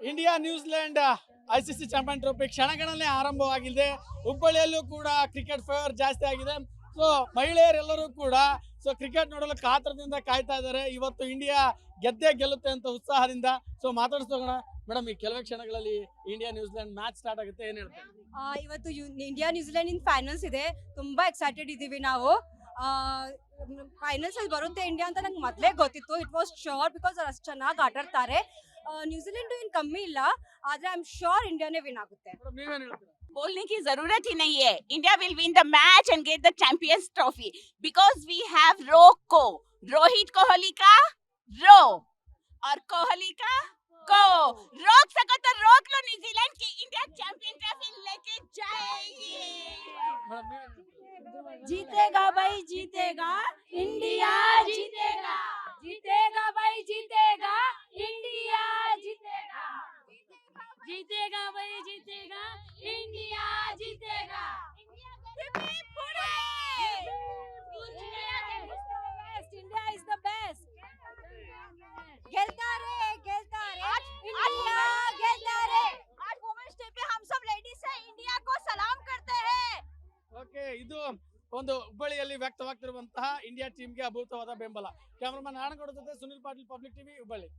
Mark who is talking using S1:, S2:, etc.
S1: India New Zealand ICC champion trophy ಕ್ಷಣಗಣನೆ ಆರಂಭವಾಗಿದೆ. ಹುಬ್ಬಳ್ಳಿಯಲ್ಲೂ ಕೂಡ ಕ್ರಿಕೆಟ್ ಫೇವರ್ ಜಾಸ್ತಿ ಆಗಿದೆ. ಸೊ ಮಹಿಳೆಯರೆಲ್ಲರೂ ಕೂಡ ಕ್ರಿಕೆಟ್ ನೋಡಲು ಕಾತರದಿಂದ ಕಾಯ್ತಾ ಇದ್ದಾರೆ. ಇವತ್ತು ಇಂಡಿಯಾ ಗೆದ್ದೇ ಗೆಲ್ಲುತ್ತೆ ಅಂತ ಉತ್ಸಾಹದಿಂದ. ಸೊ ಮಾತಾಡ್ಸೋಣ ಮೇಡಮ್, ಈ ಕೆಲವೇ ಕ್ಷಣಗಳಲ್ಲಿ ಇಂಡಿಯಾ ನ್ಯೂಜಿಲೆಂಡ್ ಮ್ಯಾಚ್ ಸ್ಟಾರ್ಟ್ ಆಗುತ್ತೆ, ಏನ್ ಹೇಳ್ತಾರೆ?
S2: ಇವತ್ತು ಇಂಡಿಯಾ ನ್ಯೂಜಿಲೆಂಡ್ ಇನ್ ಫೈನಲ್ಸ್ ಇದೆ. ತುಂಬಾ ಎಕ್ಸೈಟೆಡ್ ಇದ್ದೀವಿ ನಾವು. ಫೈನಲ್ಸ್ ಅಲ್ಲಿ ಬರುತ್ತೆ ಇಂಡಿಯಾ ಅಂತ ನಂಗೆ ಮೊದಲೇ ಗೊತ್ತಿತ್ತು. ಇಟ್ ವಾಸ್ ಶೋರ್ ಬಿಕಾಸ್ ಅವ್ರು ಅಷ್ಟು ಚೆನ್ನಾಗಿ ಆಟಾಡ್ತಾರೆ. ನ್ಯೂಜಿಲೆಂಡ್ ಏನು ಕಮ್ಮಿ ಇಲ್ಲ, ಆದ್ರೆ ಐ ಆಮ್ ಶೋರ್ ಇಂಡಿಯಾನೇ ವಿನ್ ಆಗುತ್ತೆ.
S1: ನೀವೇನ್ ಹೇಳ್ತೀರಾ?
S3: बोलने की जरूरत ही नहीं है. India will win the match and get the champions trophy because we have Rohit Kohli का रो और कोहली का को. रोक सको तो रोक लो न्यूजीलैंड की. इंडिया चैंपियन ट्रॉफी लेके जाएगी.
S2: जीतेगा भाई जीतेगा, इंडिया जीतेगा. जीतेगा भाई जीतेगा, इंडिया जीतेगा. जीतेगा भाई जीतेगा, इंडिया जीतेगा. India is the best. ಗೆಲ್ತಾ ರೇ इंडिया ಗೆಲ್ತಾ ರೇ.
S3: आज वुमेन्स डे पे हम सब लेडीज से इंडिया को सलाम करते हैं.
S1: ಓಕೆ, ಇದು ಒಂದು ಹುಬ್ಬಳ್ಳಿಯಲ್ಲಿ ವ್ಯಕ್ತವಾಗ್ತಿರುವಂತಹ ಇಂಡಿಯಾ ಟೀಮ್ಗೆ ಅಭೂತವಾದ ಬೆಂಬಲ. ಕ್ಯಾಮರಾಮನ್ ನಾರಾಯಣಗೌಡ ಜೊತೆ ಸುನಿಲ್ ಪಾಟೀಲ್, ಪಬ್ಲಿಕ್ ಟಿವಿ, ಹುಬ್ಬಳ್ಳಿ.